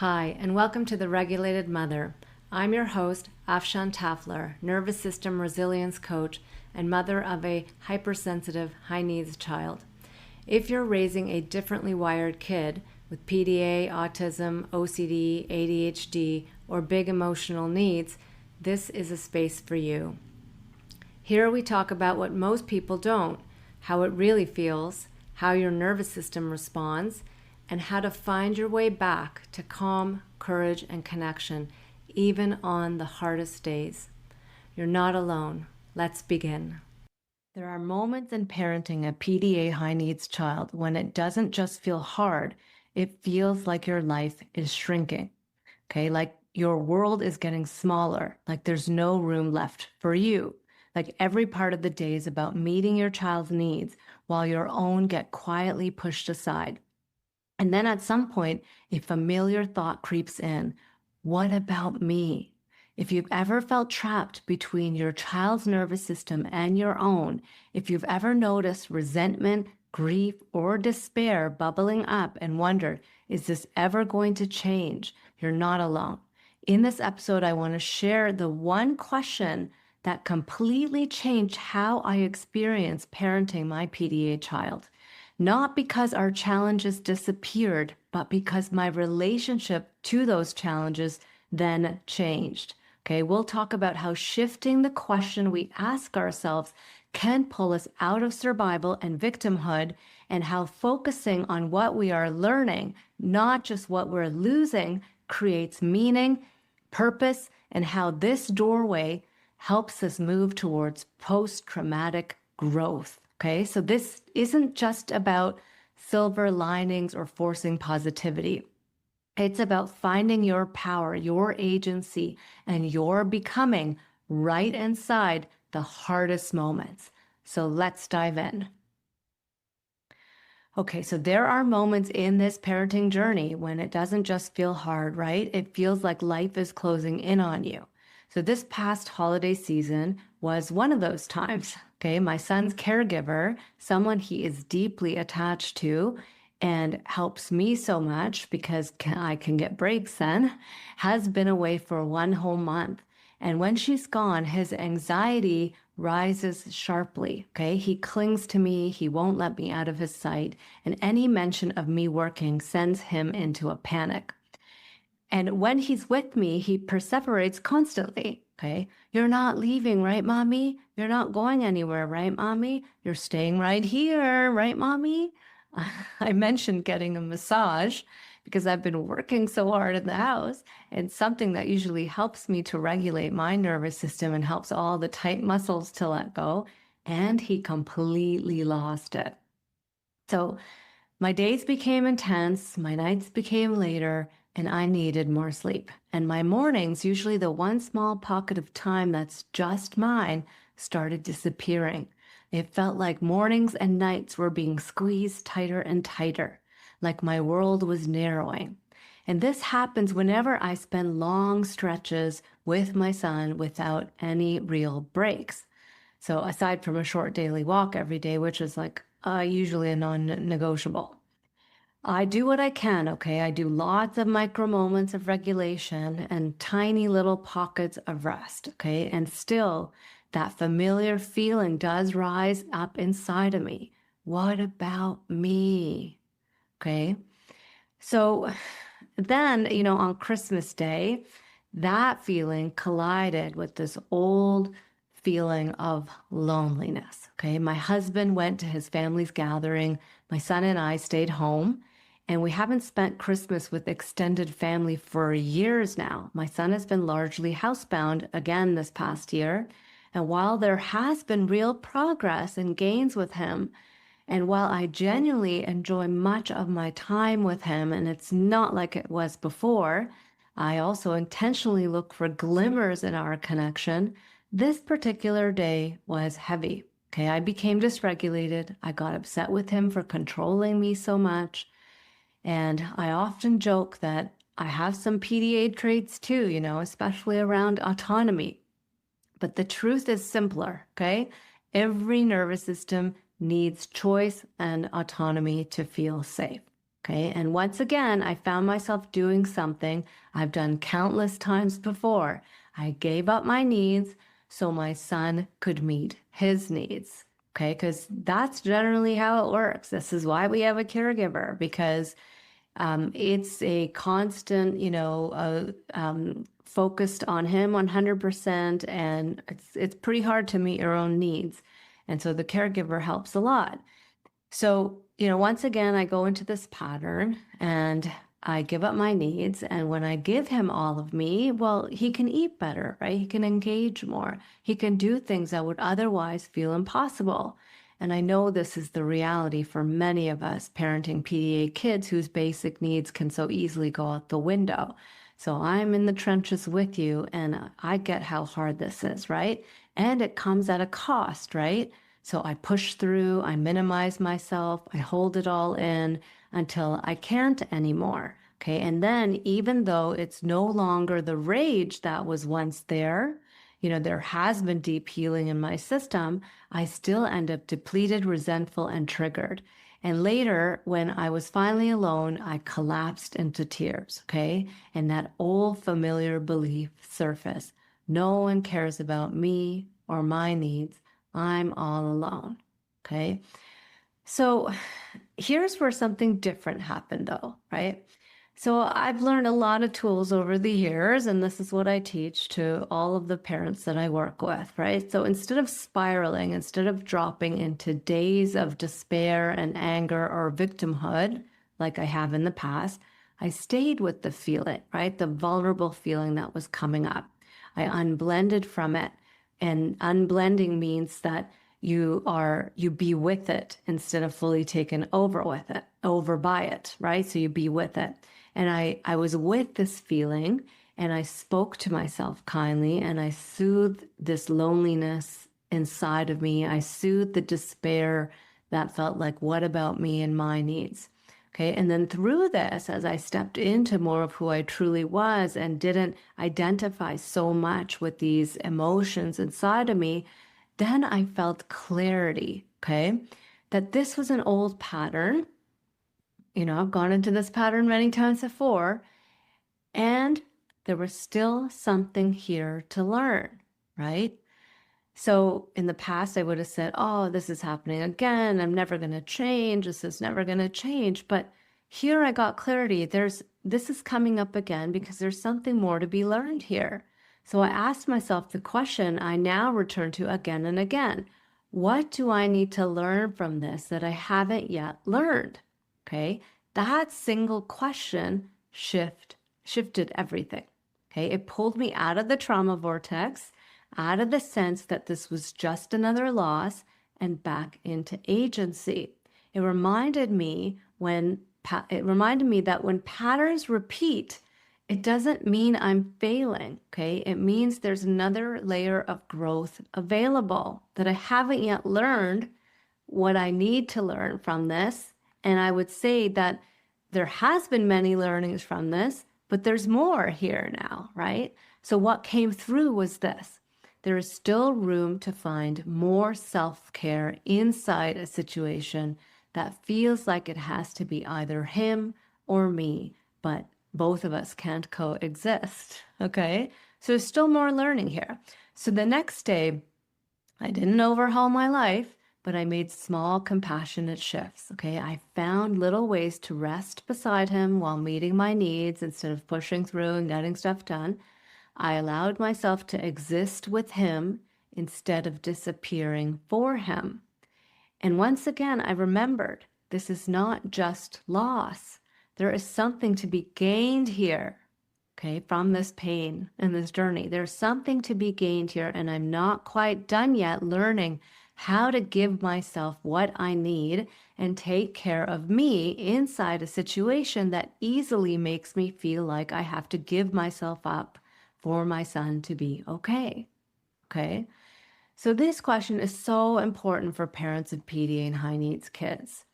Hi, and welcome to The Regulated Mother. I'm your host, Afshan Tafler, nervous system resilience coach and mother of a hypersensitive, high-needs child. If you're raising a differently wired kid with PDA, autism, OCD, ADHD, or big emotional needs, this is a space for you. Here we talk about what most people don't, how it really feels, how your nervous system responds, and how to find your way back to calm, courage, and connection, even on the hardest days. You're not alone. Let's begin. There are moments in parenting a PDA high needs child when it doesn't just feel hard, it feels like your life is shrinking. Okay, like your world is getting smaller, like there's no room left for you. Like every part of the day is about meeting your child's needs while your own get quietly pushed aside. And then at some point, a familiar thought creeps in. What about me? If you've ever felt trapped between your child's nervous system and your own, if you've ever noticed resentment, grief, or despair bubbling up and wondered, is this ever going to change? You're not alone. In this episode, I want to share the one question that completely changed how I experienced parenting my PDA child. Not because our challenges disappeared, but because my relationship to those challenges then changed. Okay, we'll talk about how shifting the question we ask ourselves can pull us out of survival and victimhood, and how focusing on what we are learning, not just what we're losing, creates meaning, purpose, and how this doorway helps us move towards post-traumatic growth. Okay, so this isn't just about silver linings or forcing positivity. It's about finding your power, your agency, and your becoming right inside the hardest moments. So let's dive in. Okay, so there are moments in this parenting journey when it doesn't just feel hard, right? It feels like life is closing in on you. So this past holiday season was one of those times. Okay, my son's caregiver, someone he is deeply attached to and helps me so much because I can get breaks then, has been away for 1 whole month. And when she's gone, his anxiety rises sharply. Okay, he clings to me, he won't let me out of his sight, and any mention of me working sends him into a panic. And when he's with me, he perseverates constantly. Okay. You're not leaving, right, mommy? You're not going anywhere, right, mommy? You're staying right here, right, mommy? I mentioned getting a massage because I've been working so hard in the house, and something that usually helps me to regulate my nervous system and helps all the tight muscles to let go. And he completely lost it. So my days became intense, my nights became later, and I needed more sleep. And my mornings, usually the one small pocket of time that's just mine, started disappearing. It felt like mornings and nights were being squeezed tighter and tighter, like my world was narrowing. And this happens whenever I spend long stretches with my son without any real breaks. So aside from a short daily walk every day, which is like usually a non-negotiable. I do what I can, okay? I do lots of micro moments of regulation and tiny little pockets of rest, okay? And still, that familiar feeling does rise up inside of me. What about me? Okay? So then, on Christmas Day, that feeling collided with this old feeling of loneliness. Okay. My husband went to his family's gathering. My son and I stayed home, and we haven't spent Christmas with extended family for years now. My son has been largely housebound again this past year. And while there has been real progress and gains with him, and while I genuinely enjoy much of my time with him, and it's not like it was before, I also intentionally look for glimmers in our connection. This particular day was heavy. Okay, I became dysregulated. I got upset with him for controlling me so much. And I often joke that I have some PDA traits too, especially around autonomy. But the truth is simpler, okay? Every nervous system needs choice and autonomy to feel safe. Okay. And once again, I found myself doing something I've done countless times before. I gave up my needs so my son could meet his needs. Okay. Because that's generally how it works. This is why we have a caregiver, because it's a constant, focused on him 100%, and it's pretty hard to meet your own needs. And so the caregiver helps a lot. So, once again, I go into this pattern and I give up my needs. And when I give him all of me, well, he can eat better, right? He can engage more. He can do things that would otherwise feel impossible. And I know this is the reality for many of us parenting PDA kids whose basic needs can so easily go out the window. So I'm in the trenches with you, and I get how hard this is, right? And it comes at a cost, right? So I push through, I minimize myself, I hold it all in until I can't anymore. Okay. And then even though it's no longer the rage that was once there, there has been deep healing in my system, I still end up depleted, resentful, and triggered. And later, when I was finally alone, I collapsed into tears. Okay. And that old familiar belief surfaced. No one cares about me or my needs. I'm all alone. Okay. So here's where something different happened, though, right? So I've learned a lot of tools over the years, and this is what I teach to all of the parents that I work with, right? So instead of spiraling, instead of dropping into days of despair and anger or victimhood, like I have in the past, I stayed with the feeling, right? The vulnerable feeling that was coming up. I unblended from it. And unblending means that you be with it instead of fully taken over by it, right? So you be with it. And I was with this feeling, and I spoke to myself kindly, and I soothed this loneliness inside of me. I soothed the despair that felt like, what about me and my needs? Okay. And then through this, as I stepped into more of who I truly was and didn't identify so much with these emotions inside of me, then I felt clarity. Okay. That this was an old pattern. I've gone into this pattern many times before, and there was still something here to learn, right? So in the past, I would have said, oh, this is happening again. I'm never going to change. This is never going to change. But here I got clarity. This is coming up again because there's something more to be learned here. So I asked myself the question I now return to again and again. What do I need to learn from this that I haven't yet learned? Okay. That single question shifted everything. Okay. It pulled me out of the trauma vortex, out of the sense that this was just another loss, and back into agency. It reminded me that when patterns repeat, it doesn't mean I'm failing, okay? It means there's another layer of growth available that I haven't yet learned what I need to learn from this. And I would say that there has been many learnings from this, but there's more here now, right? So what came through was this. There is still room to find more self-care inside a situation that feels like it has to be either him or me, but both of us can't coexist, okay? So there's still more learning here. So the next day, I didn't overhaul my life, but I made small, compassionate shifts, okay? I found little ways to rest beside him while meeting my needs instead of pushing through and getting stuff done. I allowed myself to exist with him instead of disappearing for him. And once again, I remembered this is not just loss. There is something to be gained here, okay, from this pain and this journey. There's something to be gained here, and I'm not quite done yet learning how to give myself what I need and take care of me inside a situation that easily makes me feel like I have to give myself up for my son to be okay. Okay. So this question is so important for parents of PDA and high needs kids.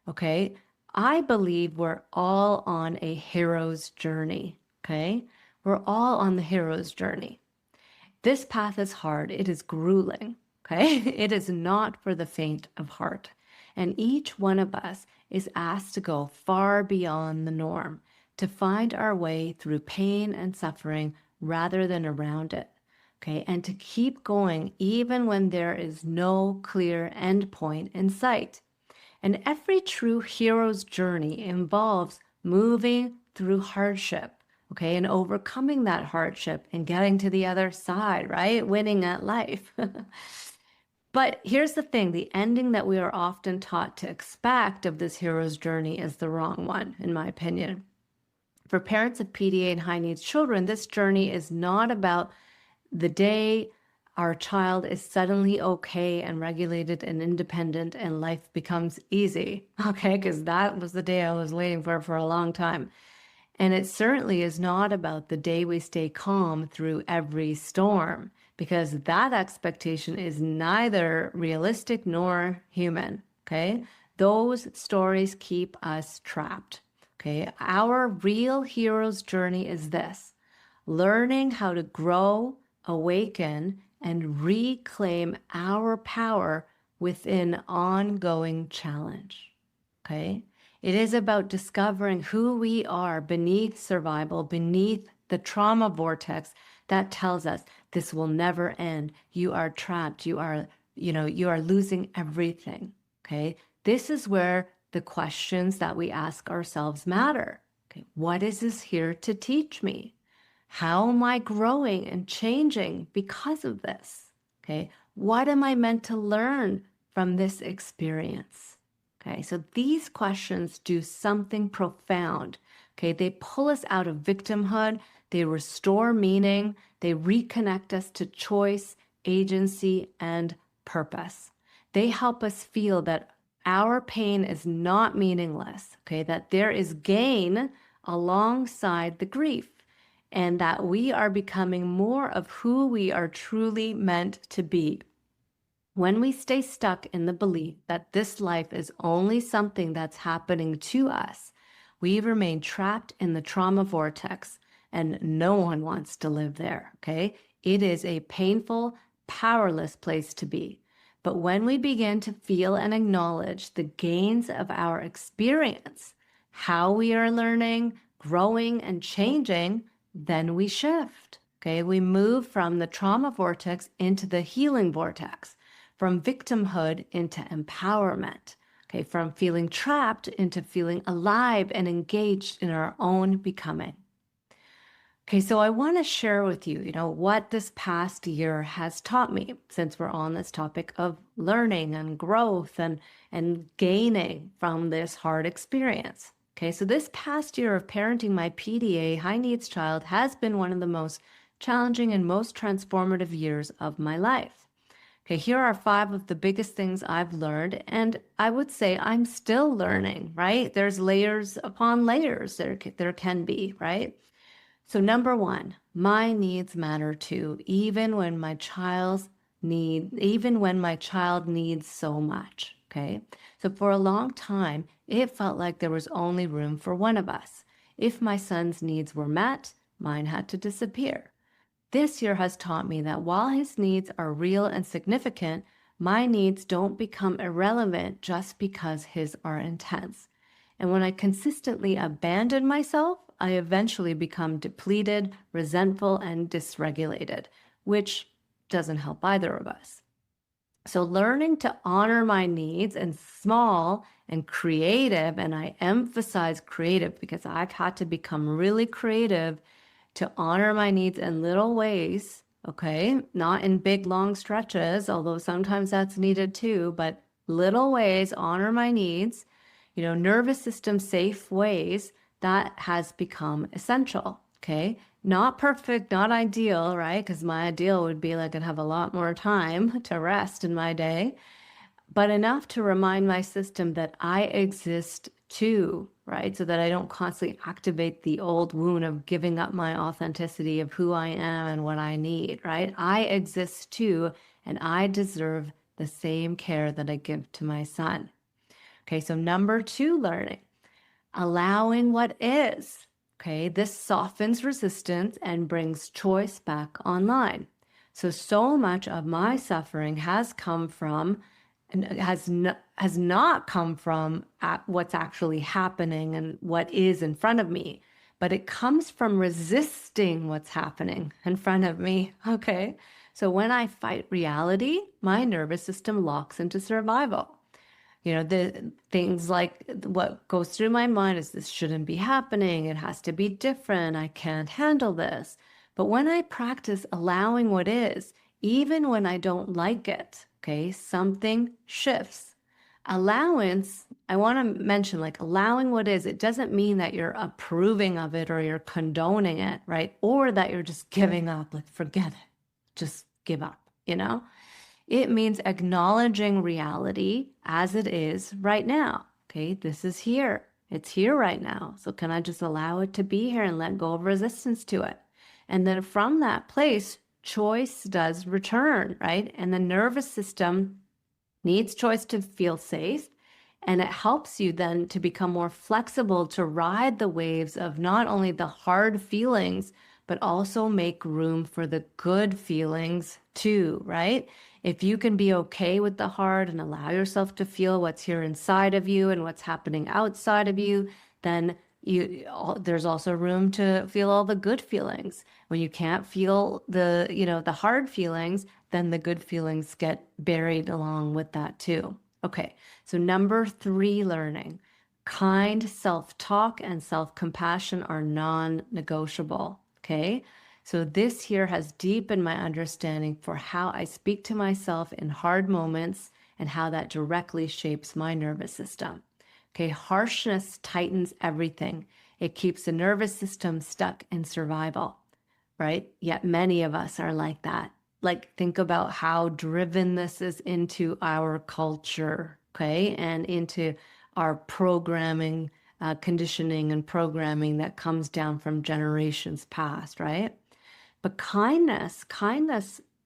Okay. I believe we're all on a hero's journey. Okay. We're all on the hero's journey. This path is hard. It is grueling. Okay. It is not for the faint of heart. And each one of us is asked to go far beyond the norm, to find our way through pain and suffering rather than around it. Okay, and to keep going even when there is no clear end point in sight. And every true hero's journey involves moving through hardship, okay, and overcoming that hardship and getting to the other side, right? Winning at life. But here's the thing, the ending that we are often taught to expect of this hero's journey is the wrong one, in my opinion. For parents of PDA and high needs children, this journey is not about the day our child is suddenly okay and regulated and independent and life becomes easy, okay? Because that was the day I was waiting for a long time. And it certainly is not about the day we stay calm through every storm, because that expectation is neither realistic nor human, okay? Those stories keep us trapped, okay? Our real hero's journey is this: learning how to grow, awaken, and reclaim our power within ongoing challenge, okay? It is about discovering who we are beneath survival, beneath the trauma vortex that tells us this will never end. You are trapped. You are losing everything. Okay. This is where the questions that we ask ourselves matter. Okay. What is this here to teach me? How am I growing and changing because of this? Okay. What am I meant to learn from this experience? Okay, so these questions do something profound. Okay, they pull us out of victimhood, they restore meaning, they reconnect us to choice, agency, and purpose. They help us feel that our pain is not meaningless, okay, that there is gain alongside the grief, and that we are becoming more of who we are truly meant to be. When we stay stuck in the belief that this life is only something that's happening to us, we remain trapped in the trauma vortex, and no one wants to live there, okay? It is a painful, powerless place to be. But when we begin to feel and acknowledge the gains of our experience, how we are learning, growing, and changing, then we shift, okay? We move from the trauma vortex into the healing vortex, from victimhood into empowerment, okay, from feeling trapped into feeling alive and engaged in our own becoming. Okay, so I want to share with you, what this past year has taught me, since we're on this topic of learning and growth and gaining from this hard experience. Okay, so this past year of parenting my PDA high needs child has been one of the most challenging and most transformative years of my life. Okay, here are 5 of the biggest things I've learned, and I would say I'm still learning, right? There's layers upon layers there can be, right? So number 1, my needs matter too, even when my child needs so much, okay? So for a long time, it felt like there was only room for one of us. If my son's needs were met, mine had to disappear. This year has taught me that while his needs are real and significant, my needs don't become irrelevant just because his are intense. And when I consistently abandon myself, I eventually become depleted, resentful, and dysregulated, which doesn't help either of us. So learning to honor my needs and small and creative, and I emphasize creative because I've had to become really creative to honor my needs in little ways, okay? Not in big, long stretches, although sometimes that's needed too, but little ways, honor my needs, nervous system safe ways, that has become essential, okay? Not perfect, not ideal, right? Because my ideal would be like I'd have a lot more time to rest in my day, but enough to remind my system that I exist too, right? So that I don't constantly activate the old wound of giving up my authenticity of who I am and what I need, right? I exist too, and I deserve the same care that I give to my son. Okay, so number 2, learning, allowing what is. Okay, this softens resistance and brings choice back online. So much of my suffering has come from and has not come from what's actually happening and what is in front of me, but it comes from resisting what's happening in front of me. Okay. So when I fight reality, my nervous system locks into survival. The things like what goes through my mind is this shouldn't be happening. It has to be different. I can't handle this. But when I practice allowing what is, even when I don't like it, okay, something shifts. Allowance, I want to mention like allowing what is, it doesn't mean that you're approving of it or you're condoning it, right? Or that you're just giving up, like forget it, just give up. It means acknowledging reality as it is right now. Okay, this is here. It's here right now. So can I just allow it to be here and let go of resistance to it? And then from that place, choice does return, right? And the nervous system needs choice to feel safe. And it helps you then to become more flexible to ride the waves of not only the hard feelings, but also make room for the good feelings too, right? If you can be okay with the hard and allow yourself to feel what's here inside of you and what's happening outside of you, then there's also room to feel all the good feelings. When you can't feel the hard feelings, then the good feelings get buried along with that too. Okay, so number 3 learning. Kind self-talk and self-compassion are non-negotiable. Okay, so this here has deepened my understanding for how I speak to myself in hard moments and how that directly shapes my nervous system. Okay, harshness tightens everything. It keeps the nervous system stuck in survival, right? Yet many of us are like that. Like, think about how driven this is into our culture, okay, and into our programming, conditioning and programming that comes down from generations past, right? But kindness,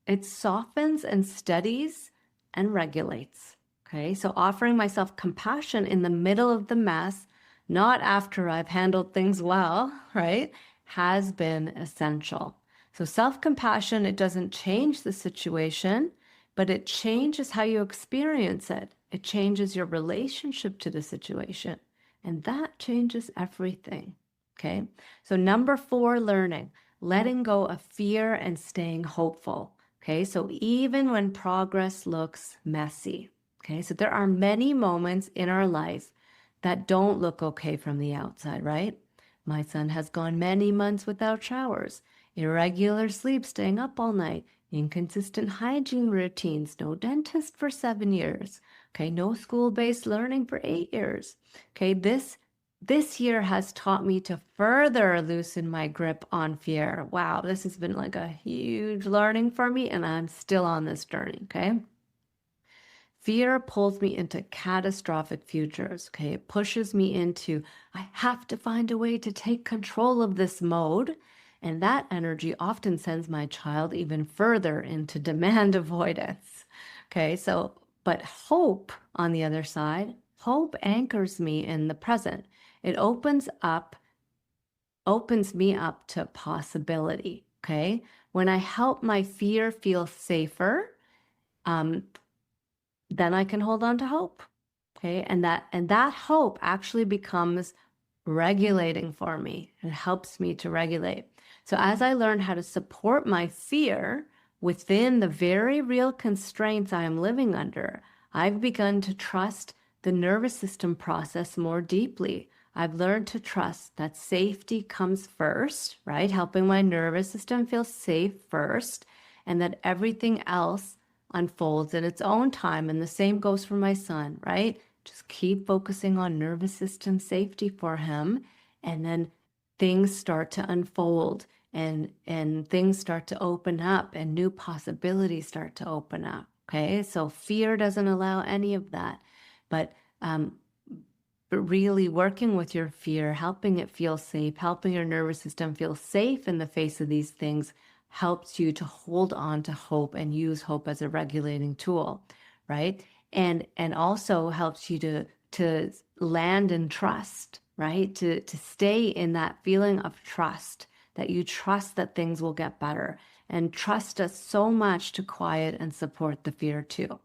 it softens and steadies and regulates. Okay, so offering myself compassion in the middle of the mess, not after I've handled things well, right, has been essential. So self-compassion, it doesn't change the situation, but it changes how you experience it. It changes your relationship to the situation, and that changes everything. Okay, so number 4, learning, letting go of fear and staying hopeful. Okay, so even when progress looks messy. Okay, so there are many moments in our life that don't look okay from the outside, right? My son has gone many months without showers, irregular sleep, staying up all night, inconsistent hygiene routines, no dentist for 7 years. Okay, no school-based learning for 8 years. Okay, this year has taught me to further loosen my grip on fear. Wow, this has been like a huge learning for me, and I'm still on this journey, okay? Fear pulls me into catastrophic futures, okay? It pushes me into, I have to find a way to take control of this mode. And that energy often sends my child even further into demand avoidance. Okay, so, but hope on the other side, hope anchors me in the present. It opens me up to possibility. Okay, when I help my fear feel safer, then I can hold on to hope. Okay, and that hope actually becomes regulating for me. It helps me to regulate. So as I learn how to support my fear within the very real constraints I am living under, I've begun to trust the nervous system process more deeply. I've learned to trust that safety comes first, right? Helping my nervous system feel safe first, and that everything else unfolds in its own time. And the same goes for my son, right? Just keep focusing on nervous system safety for him, and then things start to unfold and things start to open up and new possibilities start to open up. Okay, so fear doesn't allow any of that, but really working with your fear, helping it feel safe, helping your nervous system feel safe in the face of these things helps you to hold on to hope and use hope as a regulating tool, right? And also helps you to land in trust, right? To stay in that feeling of trust, that you trust that things will get better, and trust us so much to quiet and support the fear too.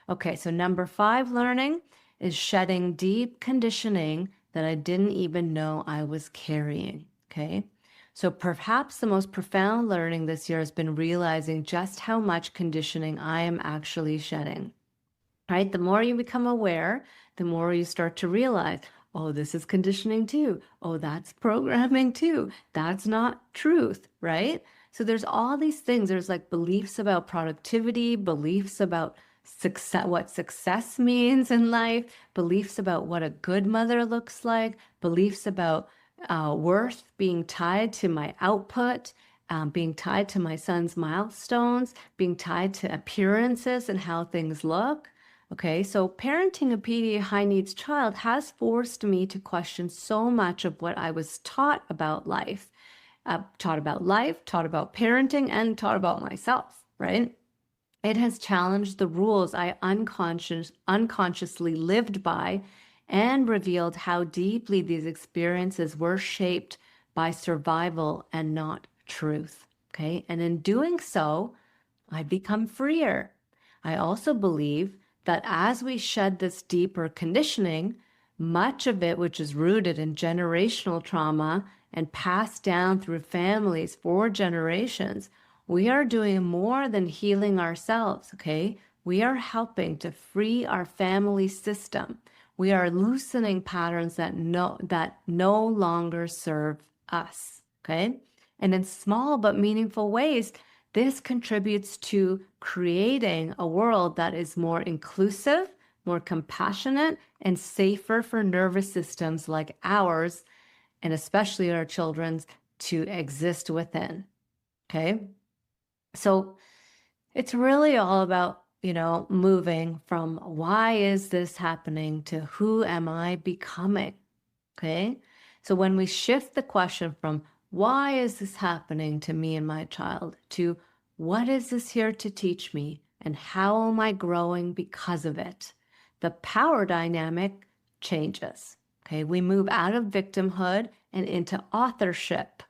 Okay, so number 5 learning is shedding deep conditioning that I didn't even know I was carrying. Okay, so perhaps the most profound learning this year has been realizing just how much conditioning I am actually shedding. Right? The more you become aware, the more you start to realize, oh, this is conditioning too. Oh, that's programming too. That's not truth, right? So there's all these things. There's like beliefs about productivity, beliefs about success, what success means in life, beliefs about what a good mother looks like, beliefs about worth being tied to my output, being tied to my son's milestones, being tied to appearances and how things look. Okay, so parenting a PDA high needs child has forced me to question so much of what I was taught about life, taught about parenting, and taught about myself, right? It has challenged the rules I unconsciously lived by and revealed how deeply these experiences were shaped by survival and not truth. Okay, and in doing so, I've become freer. I also believe that as we shed this deeper conditioning, much of it, which is rooted in generational trauma and passed down through families for generations, we are doing more than healing ourselves, okay? We are helping to free our family system. We are loosening patterns that no longer serve us, okay? And in small but meaningful ways, this contributes to creating a world that is more inclusive, more compassionate, and safer for nervous systems like ours, and especially our children's, to exist within. Okay? So it's really all about, moving from why is this happening to who am I becoming? Okay. So when we shift the question from why is this happening to me and my child to what is this here to teach me and how am I growing because of it, the power dynamic changes. Okay. We move out of victimhood and into authorship,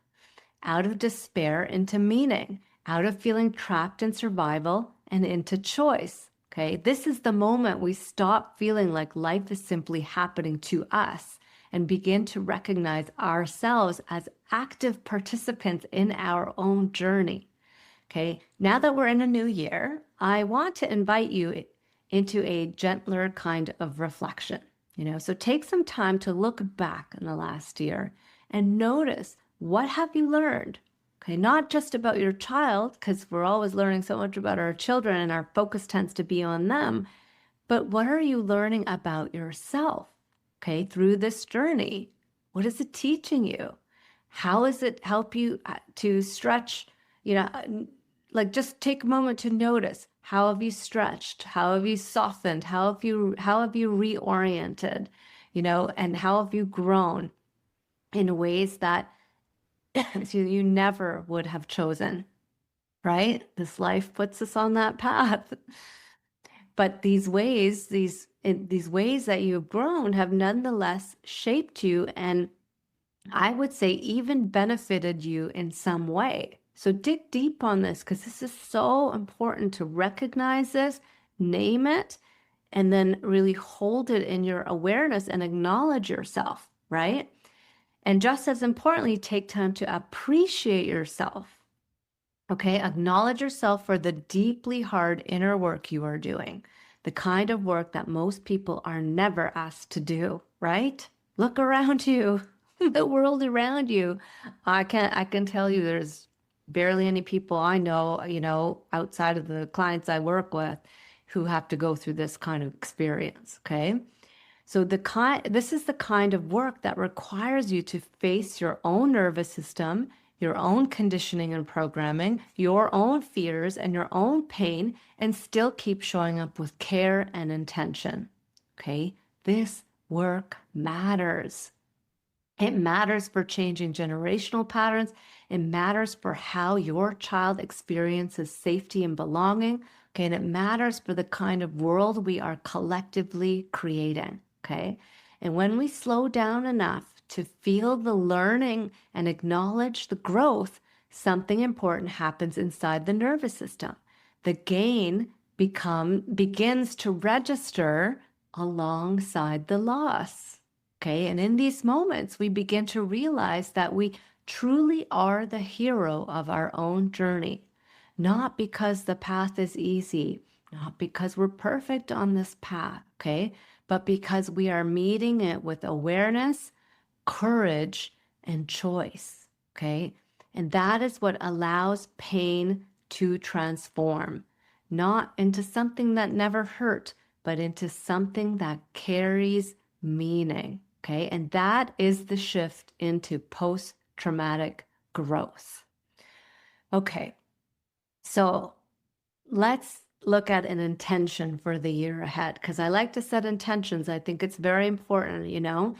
out of despair into meaning, out of feeling trapped in survival and into choice. Okay, this is the moment we stop feeling like life is simply happening to us and begin to recognize ourselves as active participants in our own journey. Okay, now that we're in a new year, I want to invite you into a gentler kind of reflection. So take some time to look back in the last year and notice, what have you learned? Okay, not just about your child, because we're always learning so much about our children and our focus tends to be on them, but what are you learning about yourself, okay, through this journey? What is it teaching you? How does it help you to stretch, like just take a moment to notice, how have you stretched? How have you softened? How have you reoriented, and how have you grown in ways that you never would have chosen, right? This life puts us on that path. But these ways that you've grown have nonetheless shaped you and I would say even benefited you in some way. So dig deep on this because this is so important to recognize this, name it, and then really hold it in your awareness and acknowledge yourself, right? And just as importantly, take time to appreciate yourself. Okay, acknowledge yourself for the deeply hard inner work you are doing, the kind of work that most people are never asked to do, right? Look around you, the world around you. I can tell you there's barely any people I know, outside of the clients I work with who have to go through this kind of experience, okay? So this is the kind of work that requires you to face your own nervous system, your own conditioning and programming, your own fears and your own pain, and still keep showing up with care and intention. Okay? This work matters. It matters for changing generational patterns. It matters for how your child experiences safety and belonging. Okay, and it matters for the kind of world we are collectively creating. Okay, and when we slow down enough to feel the learning and acknowledge the growth, something important happens inside the nervous system. The gain begins to register alongside the loss. Okay, and in these moments, we begin to realize that we truly are the hero of our own journey, not because the path is easy, not because we're perfect on this path, okay, but because we are meeting it with awareness, courage, and choice, okay? And that is what allows pain to transform, not into something that never hurt, but into something that carries meaning, okay? And that is the shift into post-traumatic growth. Okay, so let's look at an intention for the year ahead, because I like to set intentions. I think it's very important, you know?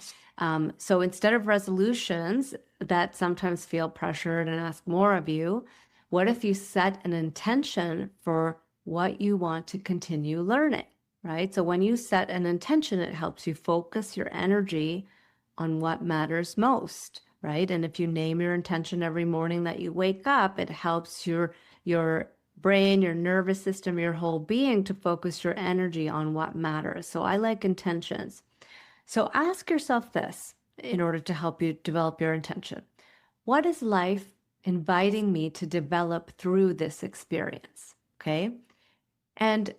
So instead of resolutions that sometimes feel pressured and ask more of you, what if you set an intention for what you want to continue learning, right? So when you set an intention, it helps you focus your energy on what matters most, right? And if you name your intention every morning that you wake up, it helps your brain, your nervous system, your whole being to focus your energy on what matters. So I like intentions. So ask yourself this in order to help you develop your intention. What is life inviting me to develop through this experience? Okay. And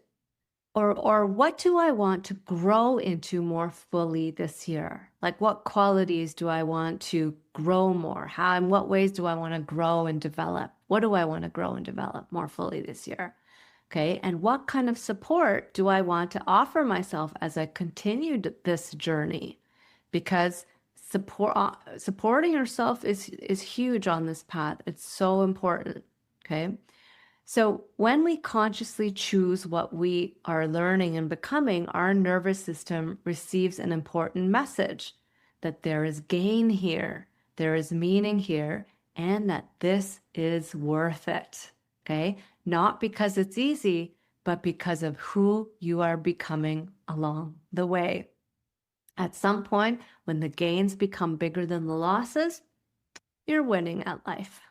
or what do I want to grow into more fully this year? Like, what qualities do I want to grow more? How, in what ways do I want to grow and develop? What do I want to grow and develop more fully this year? Okay. And what kind of support do I want to offer myself as I continue this journey? Because supporting yourself is huge on this path. It's so important. Okay. So when we consciously choose what we are learning and becoming, our nervous system receives an important message that there is gain here, there is meaning here, and that this is worth it. Okay? Not because it's easy, but because of who you are becoming along the way. At some point, when the gains become bigger than the losses, you're winning at life.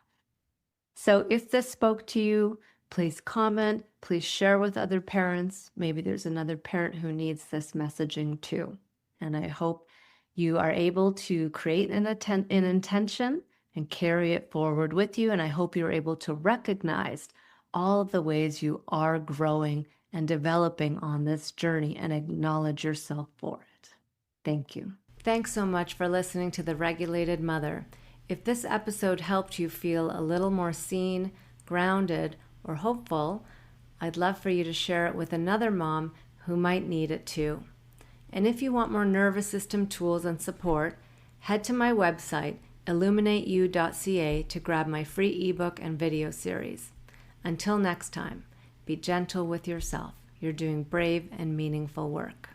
So if this spoke to you, please comment, please share with other parents. Maybe there's another parent who needs this messaging too. And I hope you are able to create an intention and carry it forward with you. And I hope you're able to recognize all of the ways you are growing and developing on this journey and acknowledge yourself for it. Thank you. Thanks so much for listening to The Regulated Mother. If this episode helped you feel a little more seen, grounded, or hopeful, I'd love for you to share it with another mom who might need it too. And if you want more nervous system tools and support, head to my website, illuminateyou.ca, to grab my free ebook and video series. Until next time, be gentle with yourself. You're doing brave and meaningful work.